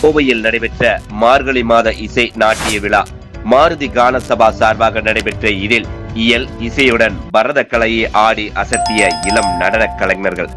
கோவையில் நடைபெற்ற மார்கழி மாத இசை நாட்டிய விழா. மாருதி கான சபா சார்பாக நடைபெற்ற இதில் இயல் இசையுடன் பரத கலையை ஆடி அசத்திய இளம் நடன கலைஞர்கள்.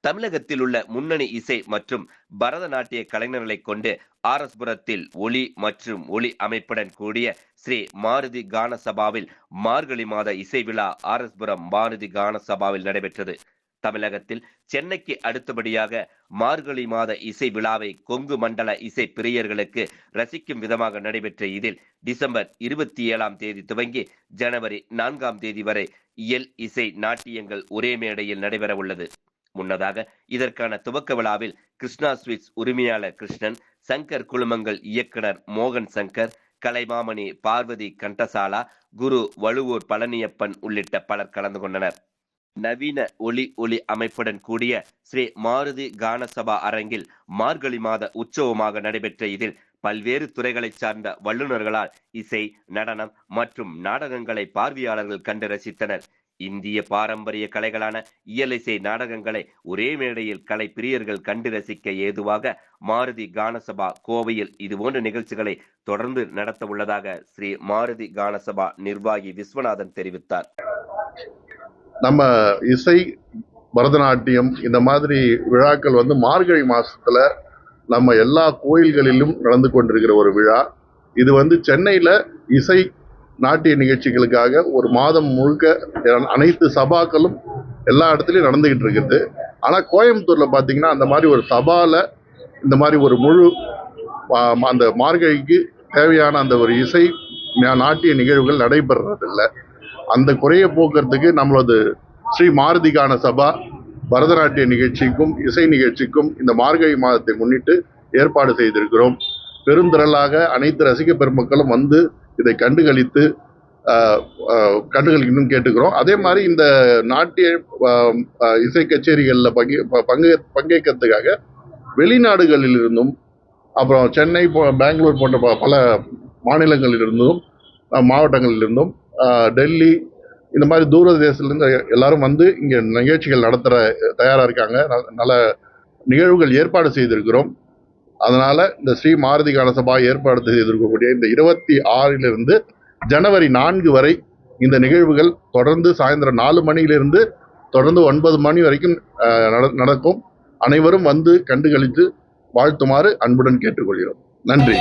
தமிழகத்தில் உள்ள முன்னணி இசை மற்றும் பரதநாட்டிய கலைஞர்களை கொண்டு ஆர்எஸ்புரத்தில் ஒலி மற்றும் ஒளி அமைப்புடன் கூடிய ஸ்ரீ மாருதி கான சபாவில் மார்கழி மாத இசை விழா ஆர்எஸ்புரம் மாருதி கான சபாவில் நடைபெற்றது. தமிழகத்தில் சென்னைக்கு அடுத்தபடியாக மார்கழி மாத இசை விழாவை கொங்கு மண்டல இசை பிரியர்களுக்கு ரசிக்கும் விதமாக நடைபெற்ற இதில் டிசம்பர் 27ஆம் தேதி துவங்கி ஜனவரி 4ஆம் தேதி வரை இயல் இசை நாட்டியங்கள் ஒரே மேடையில் நடைபெற உள்ளது. முன்னதாக இதற்கான துவக்க விழாவில் கிருஷ்ணா ஸ்வீட்ஸ் உரிமையாளர் கிருஷ்ணன், சங்கர் குழுமங்கள் இயக்குனர் மோகன் சங்கர், கலைமாமணி பார்வதி கண்டசாலா, குரு வழுவூர் பழனியப்பன் உள்ளிட்ட பலர் கலந்து கொண்டனர். நவீன ஒளி அமைப்புடன் கூடிய ஸ்ரீ மாருதி கான சபா அரங்கில் மார்கழி மாத உற்சவமாக நடைபெற்ற இதில் பல்வேறு துறைகளை சார்ந்த வல்லுநர்களால் இசை, நடனம் மற்றும் நாடகங்களை பார்வையாளர்கள் கண்டு ரசித்தனர். இந்திய பாரம்பரிய கலைகளான இயலிசை நாடகங்களை ஒரே மேடையில் கலை பிரியர்கள் கண்டு ரசிக்க ஏதுவாக மாருதி கானசபா கோவையில் இதுபோன்ற நிகழ்ச்சிகளை தொடர்ந்து நடத்த உள்ளதாக ஸ்ரீ மாருதி கானசபா நிர்வாகி விஸ்வநாதன் தெரிவித்தார். நம்ம இசை, பரதநாட்டியம் இந்த மாதிரி விழாக்கள் மார்கழி மாசத்துல நம்ம எல்லா கோயில்களிலும் நடந்து கொண்டிருக்கிற ஒரு விழா. இது சென்னையில இசை நாட்டிய நிகழ்ச்சிகளுக்காக ஒரு மாதம் முழுக்க அனைத்து சபாக்களும் எல்லா இடத்துலையும் நடந்துகிட்டு இருக்குது. ஆனால் கோயம்புத்தூர்ல பார்த்தீங்கன்னா அந்த மாதிரி ஒரு சபால இந்த மாதிரி ஒரு முழு அந்த மார்கழிக்கு தேவையான அந்த ஒரு இசை நாட்டிய நிகழ்வுகள் நடைபெறதில்லை. அந்த குறைய போக்குறதுக்கு நம்மளது ஸ்ரீ மாருதி கான சபா பரதநாட்டிய நிகழ்ச்சிக்கும் இசை நிகழ்ச்சிக்கும் இந்த மார்கழி மாதத்தை முன்னிட்டு ஏற்பாடு செய்திருக்கிறோம். பெருந்திரளாக அனைத்து ரசிக பெருமக்களும் இதை கண்டுகளிக்கணும் கேட்டுக்கிறோம். அதே மாதிரி இந்த நாட்டிய இசை கச்சேரிகளில் பங்கேற்கிறதுக்காக வெளிநாடுகளில் இருந்தும், அப்புறம் சென்னை, பெங்களூர் போன்ற பல மாநிலங்களிலிருந்தும், மாவட்டங்களிலிருந்தும், டெல்லி, இந்த மாதிரி தூர தேசத்துலேருந்து எல்லாரும் இங்கே நிகழ்ச்சிகள் நடத்துகிற தயாராக இருக்காங்க. நல்ல நிகழ்வுகள் ஏற்பாடு செய்திருக்கிறோம். அதனால இந்த ஸ்ரீ மாருதி கான சபா ஏற்பாடு செய்திருக்கக்கூடிய இந்த 26 ஜனவரி 4 வரை இந்த நிகழ்வுகள் தொடர்ந்து சாயந்தரம் 4 மணியிலிருந்து தொடர்ந்து 9 மணி வரைக்கும் நடக்கும். அனைவரும் கண்டுகளித்து வாழ்த்துமாறு அன்புடன் கேட்டுக்கொள்கிறோம். நன்றி.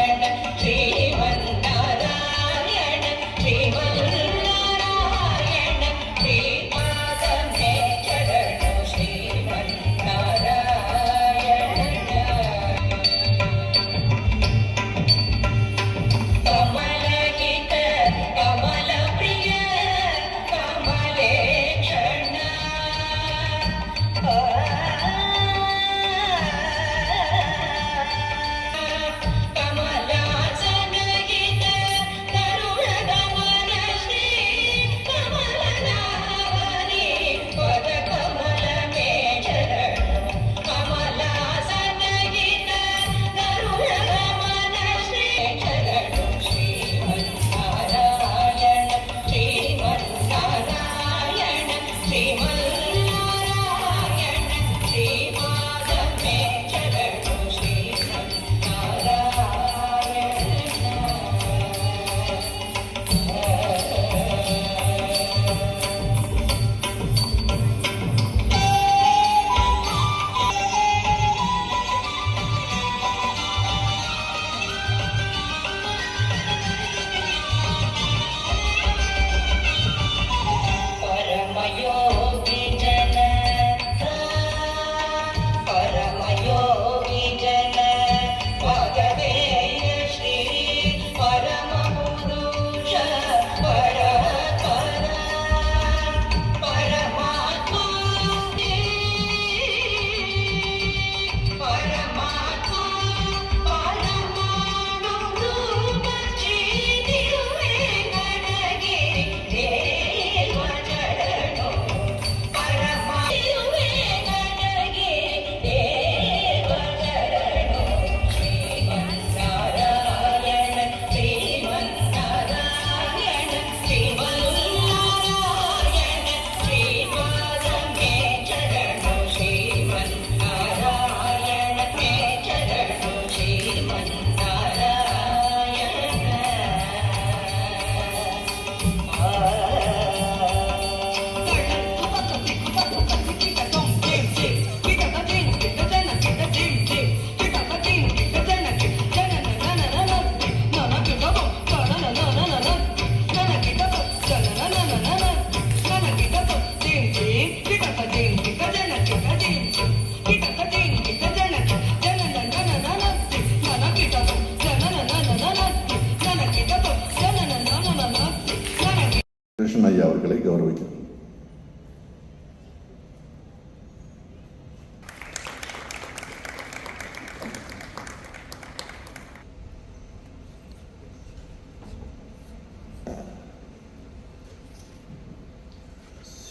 கிருஷ்ணன் ஐயா அவர்களை கௌரவிக்கிறேன்.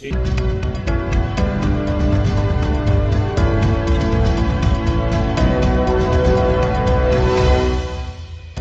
Sim.